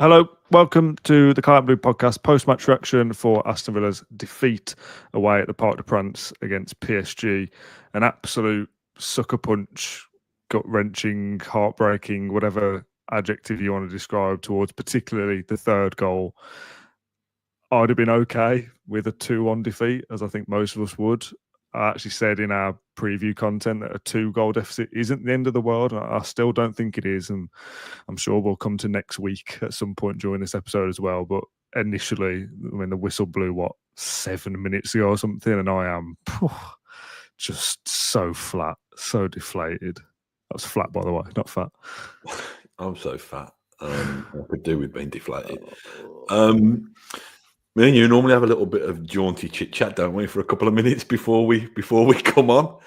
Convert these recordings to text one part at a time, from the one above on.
Hello, welcome to the Colour Blue podcast post-match reaction for Aston Villa's defeat away at the Parc de Princes against PSG. An absolute sucker punch, gut-wrenching, heartbreaking, whatever adjective you want to describe towards particularly the third goal. I'd have been okay with a 2-1 defeat, as I think most of us would. I actually said in our preview content that a 2-goal deficit isn't the end of the world. I still don't think it is, and I'm sure we'll come to next week at some point during this episode as well. But initially, I mean, the whistle blew, 7 minutes ago or something, and I am just so flat, so deflated. That's flat, by the way, not fat. I'm so fat. I could do with being deflated. Me and you normally have a little bit of jaunty chit chat, don't we, for a couple of minutes before we come on,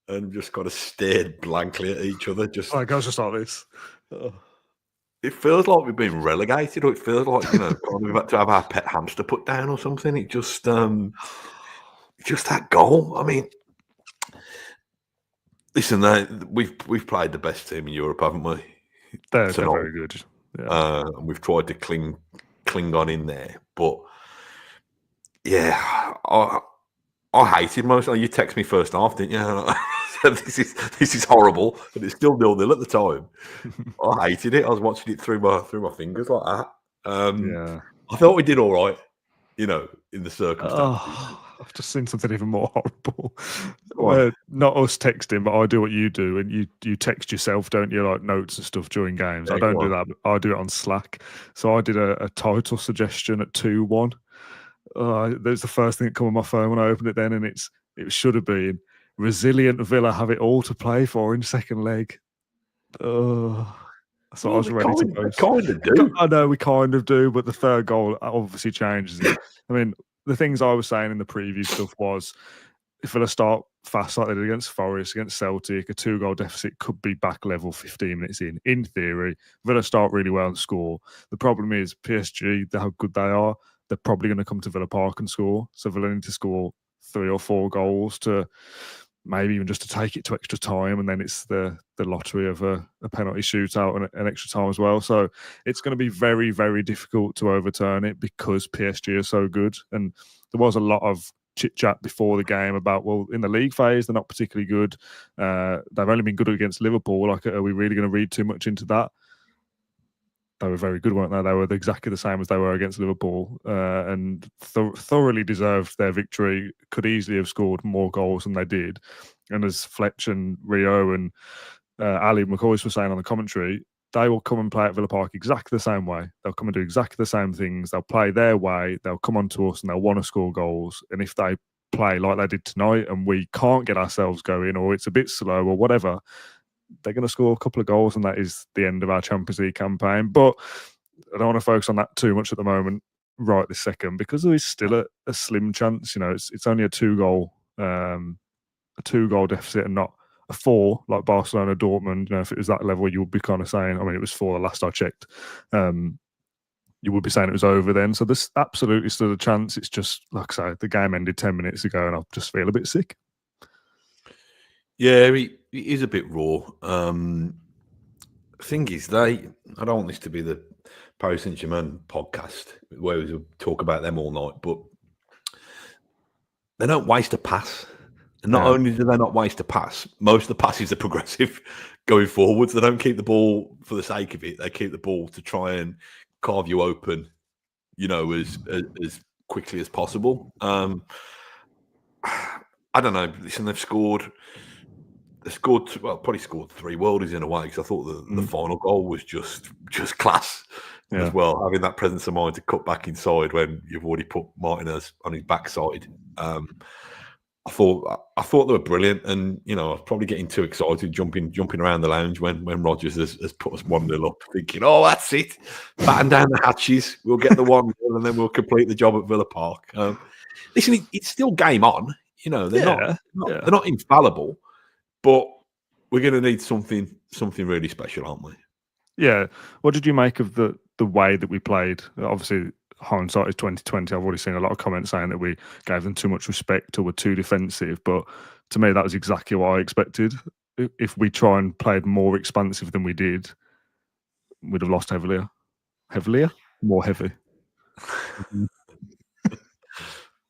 and just kind of stared blankly at each other. Just like, I was just like this. It feels like we've been relegated, or it feels like kind of we've had to have our pet hamster put down or something. It just that goal. I mean, listen, we've played the best team in Europe, haven't we? They're very good. Yeah. And we've tried to cling on in there, but. Yeah, I hated most. You texted me first half, didn't you? I said, this is horrible, but it's still 0-0 at the time. I hated it. I was watching it through my fingers like that. I thought we did all right, in the circumstances. I've just seen something even more horrible. Not us texting, but I do what you do, and you text yourself, don't you? Like notes and stuff during games. Yeah, I don't do that. But I do it on Slack. So I did a title suggestion at 2-1. There's the first thing that came on my phone when I opened it then, and it should have been resilient Villa have it all to play for in second leg. So I was ready to post. Kind of do. I know we kind of do, but the third goal obviously changes it. I mean, the things I was saying in the preview stuff was if Villa start fast like they did against Forest, against Celtic, a 2-goal deficit could be back level 15 minutes in. In theory, Villa start really well and score. The problem is PSG, how good they are, they're probably going to come to Villa Park and score. So Villa need to score 3 or 4 goals to maybe even just to take it to extra time. And then it's the lottery of a penalty shootout and an extra time as well. So it's going to be very, very difficult to overturn it because PSG are so good. And there was a lot of chit-chat before the game about, well, in the league phase, they're not particularly good. They've only been good against Liverpool. Like, are we really going to read too much into that? They were very good, weren't they? They were exactly the same as they were against Liverpool and thoroughly deserved their victory. Could easily have scored more goals than they did. And as Fletch and Rio and Ali McCoy were saying on the commentary, they will come and play at Villa Park exactly the same way. They'll come and do exactly the same things. They'll play their way. They'll come on to us and they'll want to score goals. And if they play like they did tonight and we can't get ourselves going or it's a bit slow or whatever, they're going to score a couple of goals and that is the end of our Champions League campaign. But I don't want to focus on that too much at the moment right this second because there is still a slim chance. It's only a 2-goal deficit and not a 4 like Barcelona, Dortmund. If it was that level, you would be kind of saying, I mean, it was 4 the last I checked. You would be saying it was over then. So there's absolutely still a chance. It's just, like I say, the game ended 10 minutes ago and I just feel a bit sick. Yeah, it is a bit raw. Thing is, I don't want this to be the Paris Saint-Germain podcast where we talk about them all night, but they don't waste a pass. And not only do they not waste a pass, most of the passes are progressive going forwards. They don't keep the ball for the sake of it. They keep the ball to try and carve you open, as quickly as possible. I don't know. Listen, they've scored. Probably scored 3 worldies in a way because I thought the final goal was just class as well. Having that presence of mind to cut back inside when you've already put Martinez on his backside. I thought they were brilliant, and I was probably getting too excited, jumping around the lounge when Rodgers has put us 1-0 up, thinking, "Oh, that's it, batten down the hatches, we'll get the 1-0 and then we'll complete the job at Villa Park." Listen, it's still game on. They're not infallible, but we're going to need something really special, aren't we? Yeah. What did you make of the way that we played? Obviously, hindsight is 2020. I've already seen a lot of comments saying that we gave them too much respect or were too defensive. But to me, that was exactly what I expected. If we try and played more expansive than we did, we'd have lost heavilier. More heavy.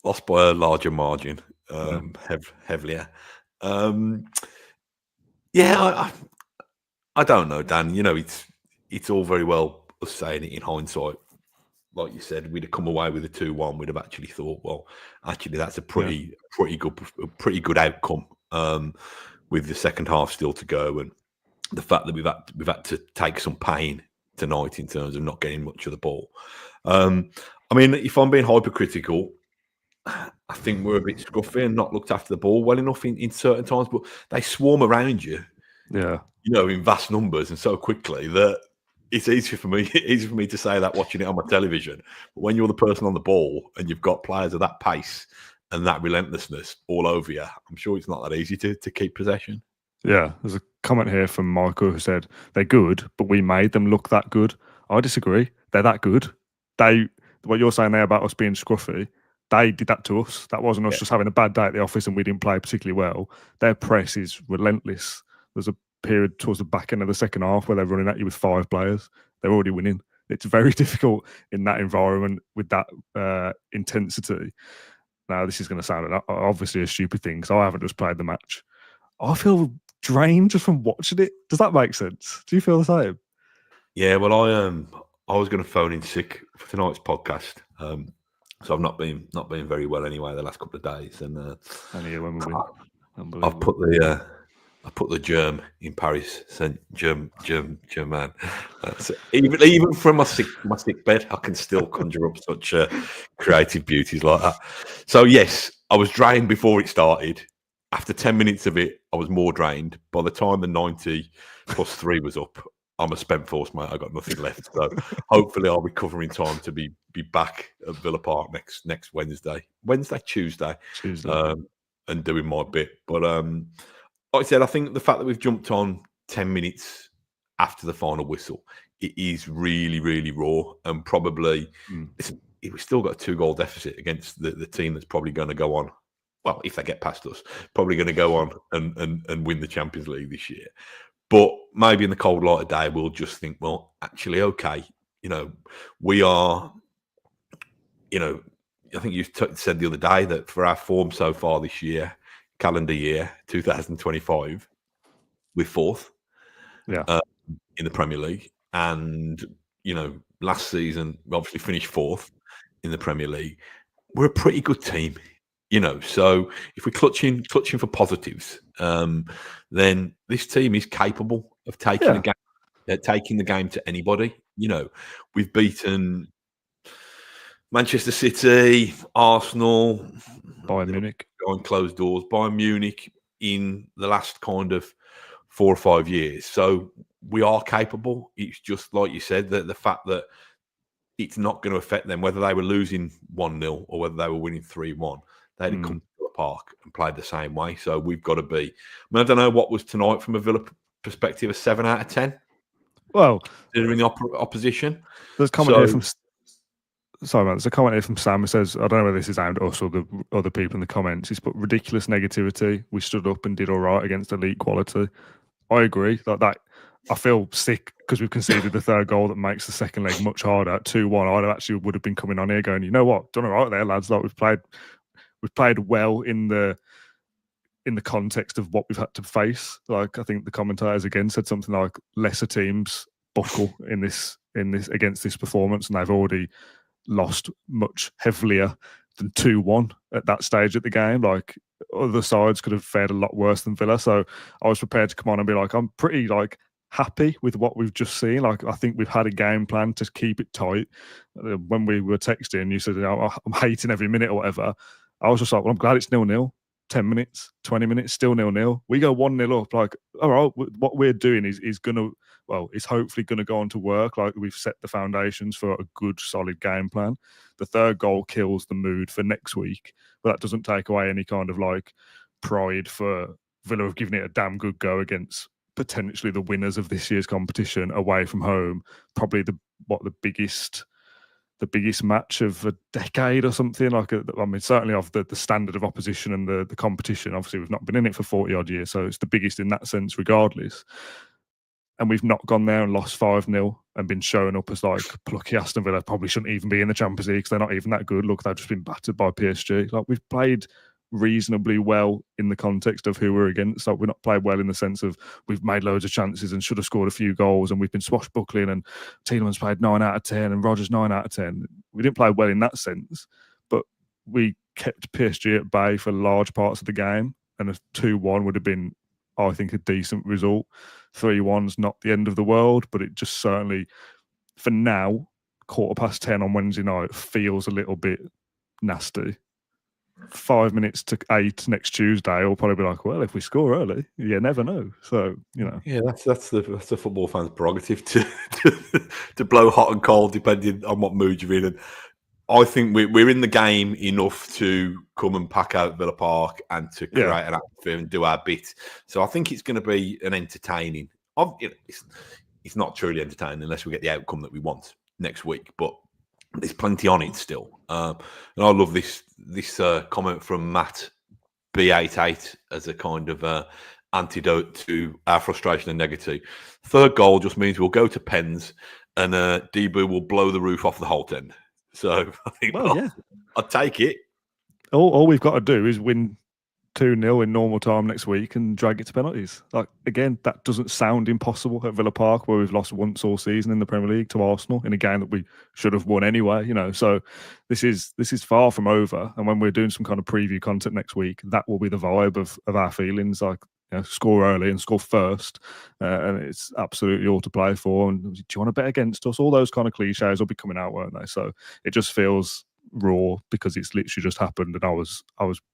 Lost by a larger margin, heavier. Yeah, I don't know, Dan. You know, it's all very well us saying it in hindsight. Like you said, we'd have come away with a 2-1. We'd have actually thought, well, actually, that's a pretty good outcome. With the second half still to go, and the fact that we've had to take some pain tonight in terms of not getting much of the ball. I mean, if I'm being hypercritical, I think we're a bit scruffy and not looked after the ball well enough in certain times. But they swarm around you, you know, in vast numbers and so quickly that it's easy for me to say that watching it on my television. But when you're the person on the ball and you've got players of that pace and that relentlessness all over you, I'm sure it's not that easy to keep possession. Yeah, there's a comment here from Michael who said, they're good, but we made them look that good. I disagree. They're that good. What you're saying there about us being scruffy, they did that to us. That wasn't us just having a bad day at the office and we didn't play particularly well. Their press is relentless. There's a period towards the back end of the second half where they're running at you with 5 players. They're already winning. It's very difficult in that environment with that intensity. Now, this is going to sound obviously a stupid thing because I haven't just played the match. I feel drained just from watching it. Does that make sense? Do you feel the same? Yeah, well, I was going to phone in sick for tonight's podcast, so I've not been very well anyway the last couple of days, and when we win, I've put the germ in Paris Saint Germain. So even from my sick bed, I can still conjure up such creative beauties like that. So yes, I was drained before it started. After 10 minutes of it, I was more drained. By the time the 90 plus 3 was up, I'm a spent force, mate. I got nothing left. So hopefully I'll recover in time to be back at Villa Park next Tuesday, and doing my bit. But like I said, I think the fact that we've jumped on 10 minutes after the final whistle, it is really, really raw, and probably we've still got a 2-goal deficit against the team that's probably going to go on. Well, if they get past us, probably going to go on and win the Champions League this year. But maybe in the cold light of day, we'll just think, well, actually, okay, you know, we are, you know, I think you said the other day that for our form so far this year, calendar year 2025, we're 4th in the Premier League. And, you know, last season, we obviously finished 4th in the Premier League. We're a pretty good team. You know, so if we're clutching for positives, then this team is capable of taking the game to anybody. You know, we've beaten Manchester City, Arsenal, Bayern Munich, behind closed doors, Bayern Munich in the last kind of 4 or 5 years. So we are capable. It's just like you said, that the fact that it's not going to affect them whether they were losing 1-0 or whether they were winning 3-1. They'd have come to the park and played the same way. So we've got to be. I mean, I don't know what was tonight from a Villa perspective, a 7 out of 10. Well, considering the opposition. There's a comment here from. Sorry, man. There's a comment here from Sam who says, I don't know whether this is aimed at us or the other people in the comments. He's put ridiculous negativity. We stood up and did all right against elite quality. I agree. Like that, I feel sick because we've conceded the 3rd goal that makes the second leg much harder. At 2-1, would have been coming on here going, you know what, done all right there, lads. Like we've played well in the context of what we've had to face. Like I think the commentators again said something like lesser teams buckle in this against this performance, and they've already lost much heavier than 2-1 at that stage of the game. Like other sides could have fared a lot worse than Villa. So I was prepared to come on and be like, I'm pretty happy with what we've just seen. Like I think we've had a game plan to keep it tight. When we were texting, you said, I'm hating every minute or whatever. I was just like, well, I'm glad it's 0-0. 10 minutes, 20 minutes, still 0-0. We go 1-0 up. Like, all right, what we're doing is hopefully going to go on to work. Like we've set the foundations for a good, solid game plan. The 3rd goal kills the mood for next week, but that doesn't take away any kind of pride for Villa have given it a damn good go against potentially the winners of this year's competition away from home. Probably the biggest match of a decade or something. Certainly of the standard of opposition and the competition. Obviously, we've not been in it for 40 odd years, so it's the biggest in that sense, regardless. And we've not gone there and lost 5-0 and been shown up as like plucky Aston Villa probably shouldn't even be in the Champions League because they're not even that good. Look, they've just been battered by PSG. Like, we've played reasonably well in the context of who we're against. Like, we're not played well in the sense of we've made loads of chances and should have scored a few goals, and we've been swashbuckling, and Tielemans played 9 out of 10 and Rodgers 9 out of 10. We didn't play well in that sense, but we kept PSG at bay for large parts of the game, and a 2-1 would have been, I think, a decent result. 3-1's not the end of the world, but it just certainly, for now, 10:15 on Wednesday night feels a little bit nasty. 5 minutes to 8 next Tuesday, we'll probably be like, well, if we score early, you never know. So, yeah, that's the football fan's prerogative to blow hot and cold depending on what mood you're in. And I think we're in the game enough to come and pack out Villa Park and to create an atmosphere and do our bit. So I think it's going to be an entertaining. It's not truly entertaining unless we get the outcome that we want next week, but there's plenty on it still. And I love this comment from Matt B88 as a kind of antidote to our frustration and negativity. Third goal just means we'll go to pens and Debu will blow the roof off the Holt end. So I think I'll take it. All we've got to do is win 2-0 in normal time next week and drag it to penalties. Like, again, that doesn't sound impossible at Villa Park, where we've lost once all season in the Premier League to Arsenal in a game that we should have won anyway. So this is far from over. And when we're doing some kind of preview content next week, that will be the vibe of our feelings. Like, score early and score first, and it's absolutely all to play for. And do you want to bet against us? All those kind of cliches will be coming out, won't they? So it just feels raw because it's literally just happened, and I was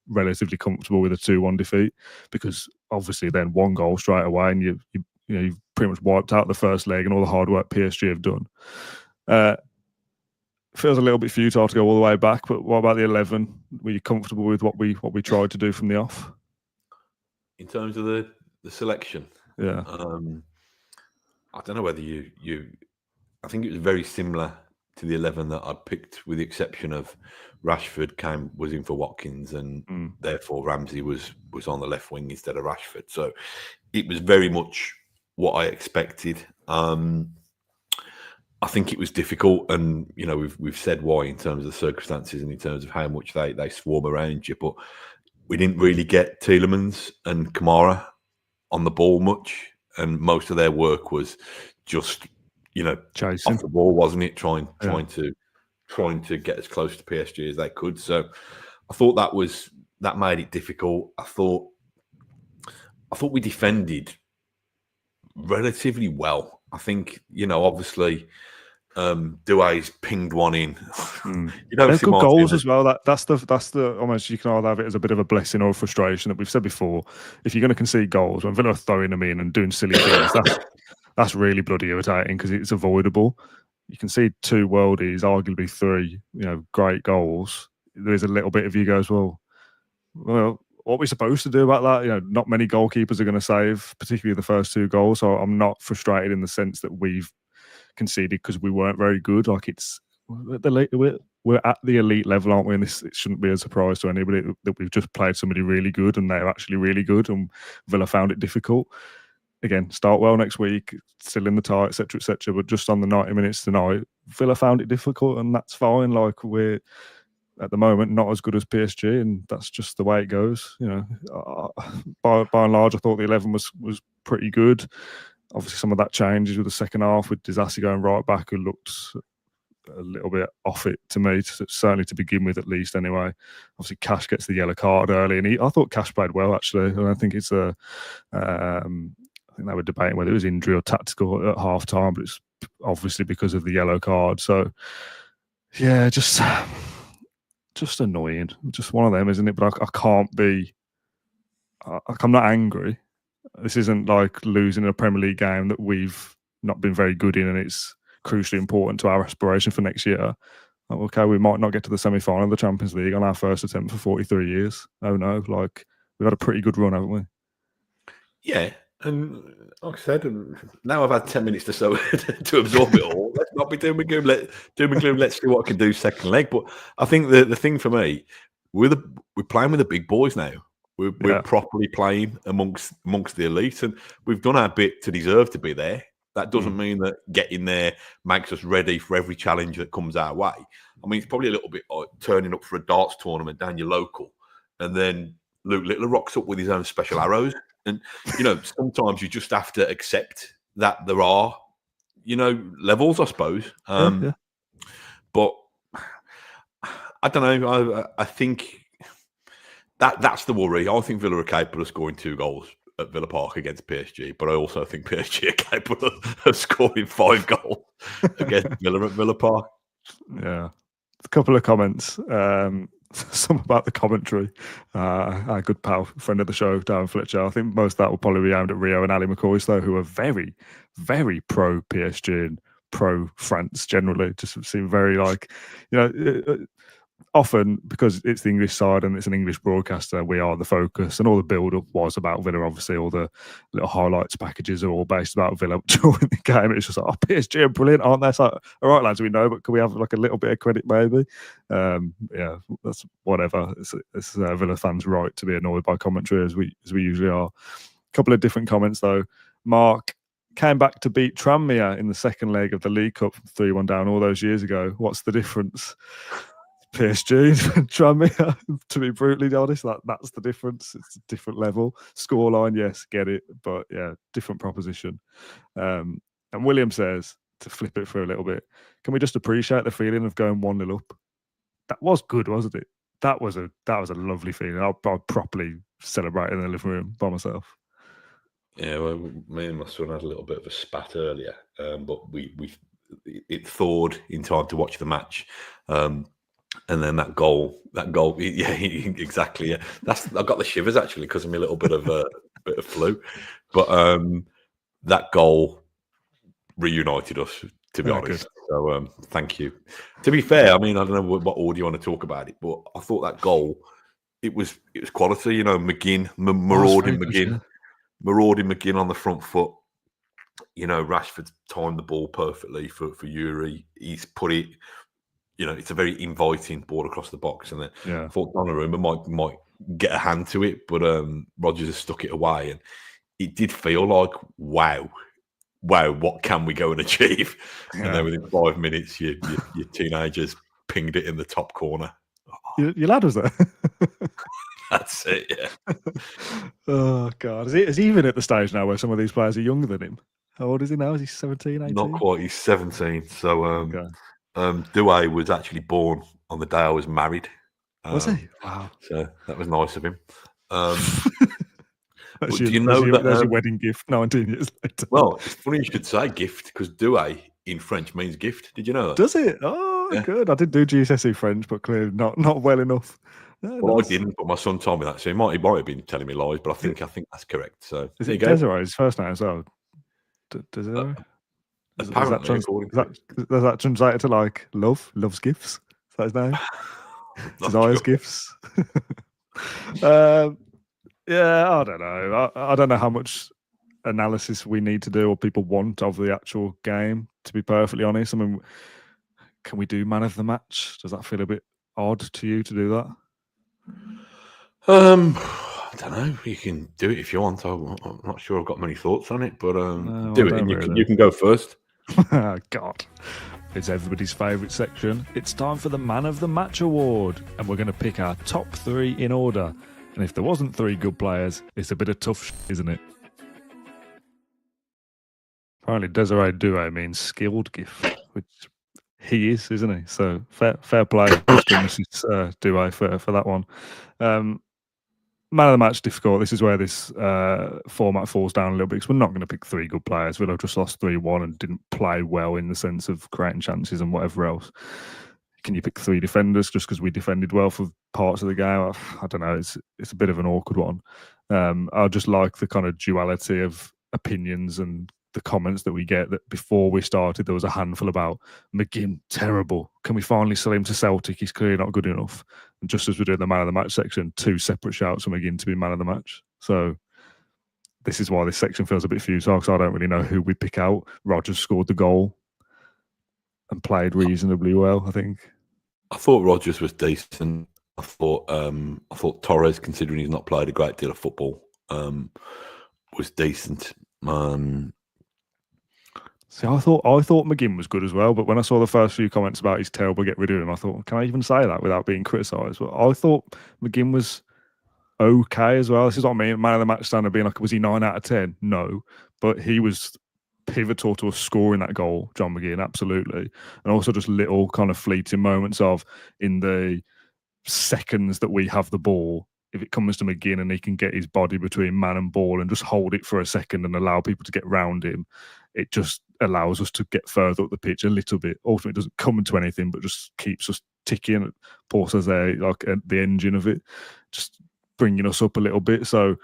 relatively comfortable with a 2-1 defeat, because obviously then 1 goal straight away, and you've pretty much wiped out the first leg and all the hard work PSG have done. Feels a little bit futile to go all the way back, but what about the 11? Were you comfortable with what we tried to do from the off? In terms of the selection, yeah, I don't know whether you. I think it was very similar to the 11 that I picked, with the exception of Rashford was in for Watkins, and therefore Ramsey was on the left wing instead of Rashford. So it was very much what I expected. I think it was difficult, and we've said why in terms of the circumstances and in terms of how much they swarm around you, but we didn't really get Tielemans and Kamara on the ball much, and most of their work was just chasing off the ball, wasn't it? Trying to get as close to PSG as they could. So I thought that made it difficult. I thought we defended relatively well. I think obviously Douay's pinged one in. They're good goals as well. That's the almost, you can either have it as a bit of a blessing or a frustration that we've said before. If you're going to concede goals, when Villa are throwing them in and doing silly things, that's really bloody irritating because it's avoidable. You can see 2 worldies, arguably 3, great goals. There is a little bit of you goes, well, what are we supposed to do about that? Not many goalkeepers are going to save, particularly the first 2 goals. So I'm not frustrated in the sense that we've conceded because we weren't very good. Like, we're at the elite level, aren't we? And it shouldn't be a surprise to anybody that we've just played somebody really good and they're actually really good, and Villa found it difficult. Again, start well next week, still in the tie, etc., etc. But just on the 90 minutes tonight, Villa found it difficult, and that's fine. Like, we're at the moment not as good as PSG, and that's just the way it goes. By and large, I thought the 11 was pretty good. Obviously, some of that changes with the second half, with Disasi going right back, who looked a little bit off it to me, certainly to begin with, at least. Anyway, obviously, Cash gets the yellow card early, and I thought Cash played well, actually. And I think it's I think they were debating whether it was injury or tactical at half time, but it's obviously because of the yellow card. So, yeah, just annoying. Just one of them, isn't it? But I can't be. I'm not angry. This isn't like losing a Premier League game that we've not been very good in, and it's crucially important to our aspiration for next year. Okay, we might not get to the semi-final of the Champions League on our first attempt for 43 years. Oh no, like, we've had a pretty good run, haven't we? Yeah, and like I said, now I've had 10 minutes to absorb it all. Let's not be doom and gloom. Let's see what I can do second leg. But I think the thing for me, we're playing with the big boys now. We're properly playing amongst the elite, and we've done our bit to deserve to be there. That doesn't mean that getting there makes us ready for every challenge that comes our way. I mean, it's probably a little bit like turning up for a darts tournament down your local, and then Luke Littler rocks up with his own special arrows. And, sometimes you just have to accept that there are, levels, I suppose. But I don't know. I think that's the worry. I think Villa are capable of scoring 2 goals at Villa Park against PSG, but I also think PSG are capable of scoring 5 goals against Villa at Villa Park. Yeah. A couple of comments. Some about the commentary. Our good pal, friend of the show, Darren Fletcher. I think most of that will probably be aimed at Rio and Ali McCoy, though, who are very, very pro PSG and pro France generally. Just seem very often because it's the English side and it's an English broadcaster, we are the focus, and all the build-up was about Villa. Obviously, all the little highlights packages are all based about Villa during the game. It's just like, PSG are brilliant, aren't they? So, all right, lads, we know, but can we have a little bit of credit, maybe? Yeah, that's whatever. It's Villa fans' right to be annoyed by commentary, as we usually are. A couple of different comments though. Mark came back to beat Tranmere in the second leg of the League Cup 3-1 down all those years ago. What's the difference? PSG, Tranmere, to be brutally honest, that's the difference. It's a different level. Scoreline, yes, get it, but yeah, different proposition. And William says, to flip it for a little bit, can we just appreciate the feeling of going 1-0 up? That was good, wasn't it? That was a lovely feeling. I'll properly celebrate in the living room by myself. Yeah, well, me and my son had a little bit of a spat earlier, but it thawed in time to watch the match. And then that goal, yeah, exactly. Yeah, I got the shivers actually because of my little bit of bit of flu, but that goal reunited us, to be honest. Good. So thank you. To be fair, I mean, I don't know what order you want to talk about it, but I thought that goal, it was quality. McGinn, marauding McGinn on the front foot. Rashford timed the ball perfectly for Yuri. He's put it. It's a very inviting ball across the box, and then I thought Donnarumma might get a hand to it, but Rodgers has stuck it away, and it did feel like, wow, what can we go and achieve? Yeah. And then within 5 minutes, your teenagers pinged it in the top corner. Your lad was there. That's it, yeah. Oh, God. Is he even at the stage now where some of these players are younger than him? How old is he now? Is he 17, 18? Not quite. He's 17. So Douay was actually born on the day I was married. Was he? Wow. So that was nice of him. Do you know that there's your wedding gift 19 years later? Well, it's funny you should say gift, because Douay in French means gift. Did you know that? Does it? Oh, yeah. Good. I did do GCSE French, but clearly not well enough. No, well, nice. I didn't, but my son told me that. So he might have been telling me lies, but I think that's correct. So is it Desiree's first name as well? Desiree? Does that translate to like love's gifts? Is that his name? Desire's gifts. Yeah, I don't know. I don't know how much analysis we need to do or people want of the actual game, to be perfectly honest. I mean, can we do man of the match? Does that feel a bit odd to you to do that? I don't know. You can do it if you want. I'm not sure I've got many thoughts on it, but do it, and you can go first. God. It's everybody's favourite section. It's time for the Man of the Match award, and we're going to pick our top 3 in order. And if there wasn't 3 good players, it's a bit of tough shit, isn't it? Apparently Desiree Douay means skilled gift, which he is, isn't he? So fair play to Mrs. Douay for that one. Man of the match, difficult. This is where this format falls down a little bit, because we're not going to pick 3 good players. Villa just lost 3-1 and didn't play well in the sense of creating chances and whatever else. Can you pick 3 defenders just because we defended well for parts of the game? I don't know. It's a bit of an awkward one. I just like the kind of duality of opinions and the comments that we get. That before we started, there was a handful about McGinn, terrible. Can we finally sell him to Celtic? He's clearly not good enough. And just as we're doing the man of the match section, 2 separate shouts from McGinn to be man of the match. So this is why this section feels a bit futile, because I don't really know who we pick out. Rodgers scored the goal and played reasonably well, I think. I thought Rodgers was decent. I thought Torres, considering he's not played a great deal of football, was decent. See, I thought McGinn was good as well, but when I saw the first few comments about he's terrible, get rid of him, I thought, can I even say that without being criticised? But I thought McGinn was okay as well. This is what I mean. Man of the match standard being like, was he 9 out of 10? No, but he was pivotal to us scoring that goal, John McGinn, absolutely. And also just little kind of fleeting moments of in the seconds that we have the ball, if it comes to McGinn and he can get his body between man and ball and just hold it for a second and allow people to get round him, it just allows us to get further up the pitch a little bit. Ultimately, it doesn't come to anything, but just keeps us ticking. Paul says there, like the engine of it, just bringing us up a little bit. So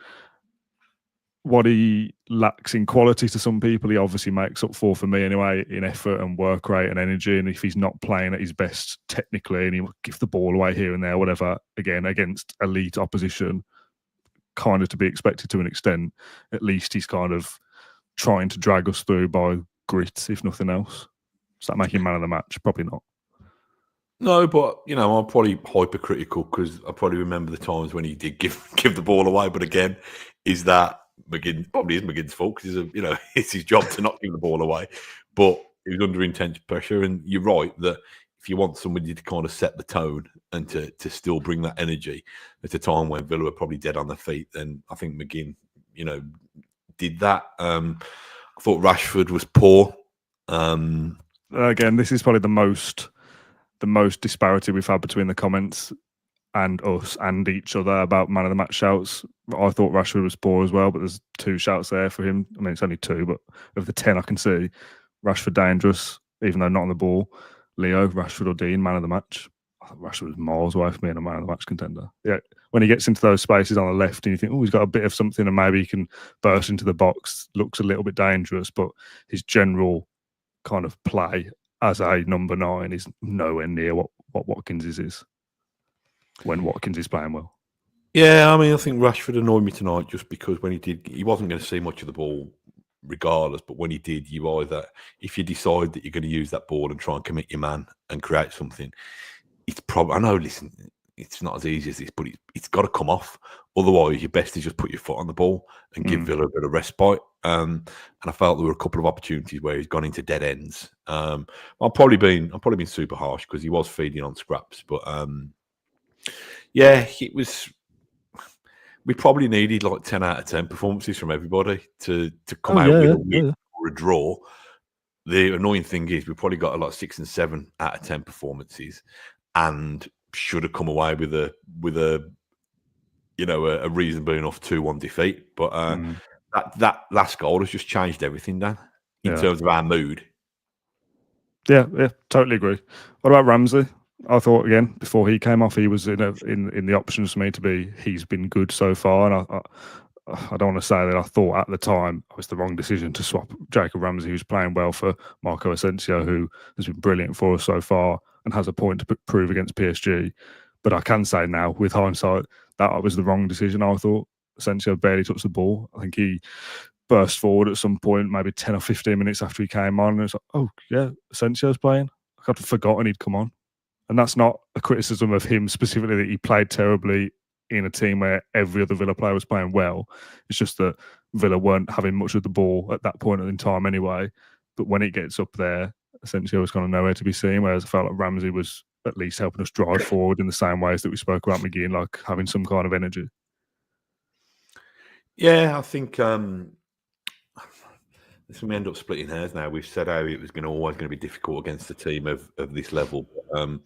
what he lacks in quality to some people, he obviously makes up for me anyway, in effort and work rate and energy. And if he's not playing at his best technically and he will give the ball away here and there, whatever, again, against elite opposition, kind of to be expected to an extent, at least he's kind of trying to drag us through by grit, if nothing else. Does that make him man of the match? Probably not. No, but I'm probably hypercritical because I probably remember the times when he did give the ball away. But again, is that McGinn? Probably is McGinn's fault because it's his job to not give the ball away. But he was under intense pressure, and you're right that if you want somebody to kind of set the tone and to still bring that energy at a time when Villa were probably dead on their feet, then I think McGinn, did that. I thought Rashford was poor. Again, this is probably the most disparity we've had between the comments and us and each other about man of the match shouts. I thought Rashford was poor as well, but there's 2 shouts there for him. I mean, it's only 2, but of the 10 I can see, Rashford dangerous, even though not on the ball. Leo, Rashford or Dean, man of the match. I thought Rashford was miles away from being a man of the match contender. Yeah, when he gets into those spaces on the left and you think, oh, he's got a bit of something and maybe he can burst into the box, looks a little bit dangerous, but his general kind of play as a number 9 is nowhere near what Watkins is when Watkins is playing well. Yeah, I mean, I think Rashford annoyed me tonight just because when he wasn't going to see much of the ball regardless, but when he did, if you decide that you're going to use that ball and try and commit your man and create something, it's probably, I know, listen, it's not as easy as this, but it's got to come off. Otherwise, your best is just put your foot on the ball and give Villa a bit of respite. And I felt there were a couple of opportunities where he's gone into dead ends. I've probably been super harsh because he was feeding on scraps, but yeah, it was. We probably needed like 10 out of 10 performances from everybody to come out with a win or a draw. The annoying thing is we probably got a lot 6 and 7 out of 10 performances, and should have come away with a reasonable enough 2-1 defeat. But that last goal has just changed everything, Dan, in terms of our mood. Yeah, totally agree. What about Ramsey? I thought again before he came off, he was in the options for me to be. He's been good so far, and I don't want to say that I thought at the time it was the wrong decision to swap Jacob Ramsey, who's playing well, for Marco Asensio, who has been brilliant for us so far and has a point to prove against PSG. But I can say now, with hindsight, that was the wrong decision. I thought Asensio barely touched the ball. I think he burst forward at some point, maybe 10 or 15 minutes after he came on, and it's like, oh yeah, Asensio's playing. I'd forgotten he'd come on. And that's not a criticism of him specifically that he played terribly in a team where every other Villa player was playing well. It's just that Villa weren't having much of the ball at that point in time anyway. But when it gets up there, essentially, was kind of nowhere to be seen, whereas I felt like Ramsey was at least helping us drive forward in the same ways that we spoke about McGinn, like having some kind of energy. Yeah, I think we end up splitting hairs now. We've said how it was always going to be difficult against a team of this level. And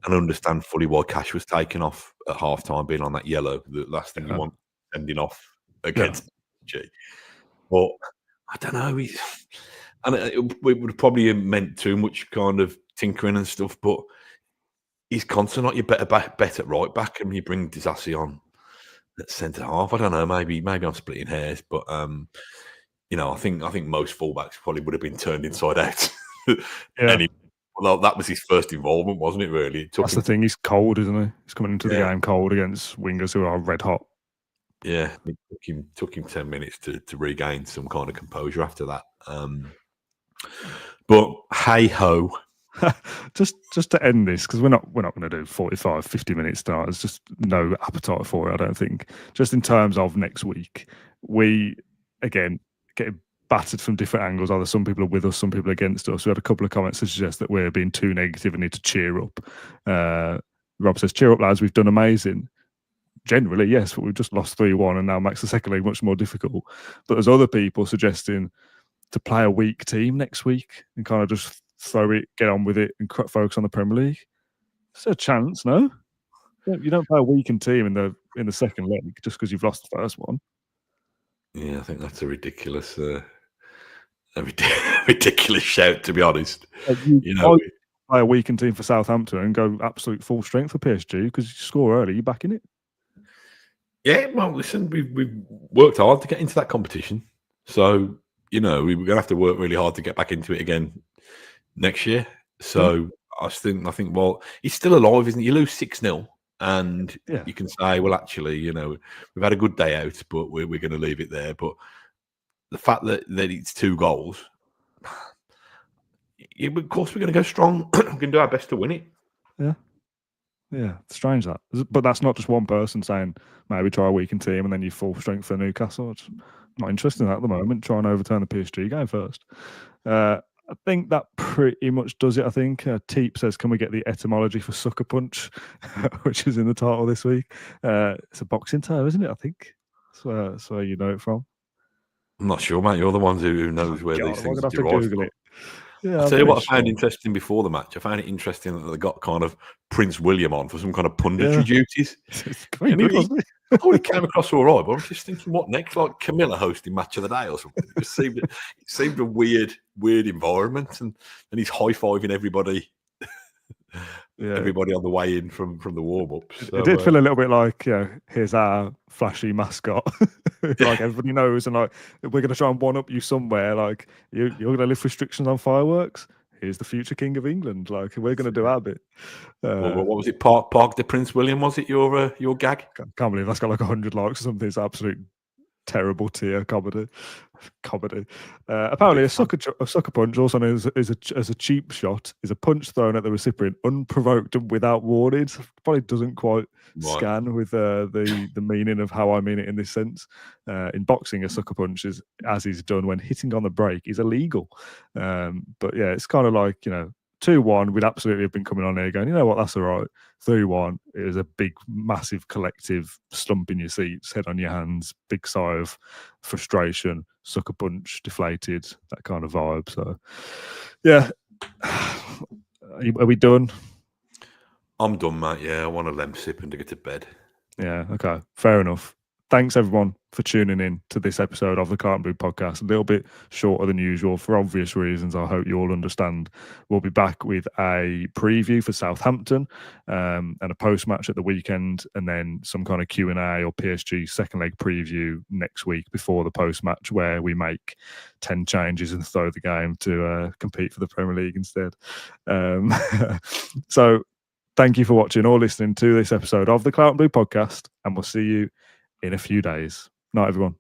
I understand fully why Cash was taken off at half time, being on that yellow. The last thing you want ending off against G. But I don't know. It would have probably meant too much kind of tinkering and stuff. But he's constant. Like, you're better at right back, and you bring Disassi on at centre half. I don't know. Maybe I'm splitting hairs, but. I think most fullbacks probably would have been turned inside out. Well, that was his first involvement, wasn't it? Really, that's the thing. He's cold, isn't he? He's coming into the game cold against wingers who are red hot. Yeah, it took him 10 minutes to regain some kind of composure after that. But hey ho. just to end this, because we're not going to do 45, 50 minutes tonight. There's just no appetite for it, I don't think. Just in terms of next week, we again. Getting battered from different angles. Either some people are with us, some people are against us. We had a couple of comments to suggest that we're being too negative and need to cheer up. Rob says, cheer up, lads, we've done amazing. Generally, yes, but we've just lost 3-1 and now makes the second leg much more difficult. But there's other people suggesting to play a weak team next week and kind of just throw it, get on with it, and focus on the Premier League. It's a chance, no? You don't play a weakened team in the second leg just because you've lost the first one. Yeah, I think that's a ridiculous shout, to be honest. You know, play a weakened team for Southampton and go absolute full strength for PSG because you score early, you're backing it. Yeah, well, listen, we've worked hard to get into that competition, so we're going to have to work really hard to get back into it again next year. So I think, well, it's still alive, isn't it? You lose 6-0. And you can say, well, actually, we've had a good day out, but we're going to leave it there. But the fact that it's 2 goals, of course, we're going to go strong. We're going to do our best to win it. Yeah, it's strange that. But that's not just one person saying, maybe try a weakened team and then you full strength for Newcastle. It's not interested in that at the moment. Try and overturn the PSG game first. I think that pretty much does it, I think. Teep says, can we get the etymology for sucker punch, which is in the title this week? It's a boxing term, isn't it, I think? That's where you know it from. I'm not sure, mate. You're the ones who knows where these things are derived from. Yeah, I'll tell you what I found interesting before the match. I found it interesting that they got kind of Prince William on for some kind of punditry duties. He came across all right, but I'm just thinking, what next? Like Camilla hosting Match of the Day or something. It seemed a weird environment, and he's high-fiving everybody. Everybody on the way in from the warm-ups. So, it did feel a little bit like, here's our flashy mascot. Like everybody knows, and like we're going to try and one-up you somewhere. Like you're going to lift restrictions on fireworks. Here's the future King of England. Like we're going to do our bit. What was it? Parc de Princes William, was it your gag? Can't believe that's got like 100 likes or something. It's absolute terrible tier comedy. Apparently, a sucker punch, also known as a cheap shot, is a punch thrown at the recipient unprovoked and without warning. So probably doesn't quite scan with the meaning of how I mean it in this sense. In boxing, a sucker punch is done when hitting on the break is illegal. But yeah, it's kind of like 2-1, we'd absolutely have been coming on here going, you know what, that's all right. 3-1, it was a big, massive collective slump in your seats, head on your hands, big sigh of frustration, sucker punch, deflated, that kind of vibe. So, yeah. Are we done? I'm done, mate. Yeah, I want a lem sip and to get to bed. Yeah, okay. Fair enough. Thanks, everyone, for tuning in to this episode of the Carlton Blue Podcast. A little bit shorter than usual for obvious reasons. I hope you all understand. We'll be back with a preview for Southampton and a post-match at the weekend, and then some kind of Q&A or PSG second leg preview next week before the post-match, where we make 10 changes and throw the game to compete for the Premier League instead. So thank you for watching or listening to this episode of the Carlton Blue Podcast, and we'll see you in a few days. Night, everyone.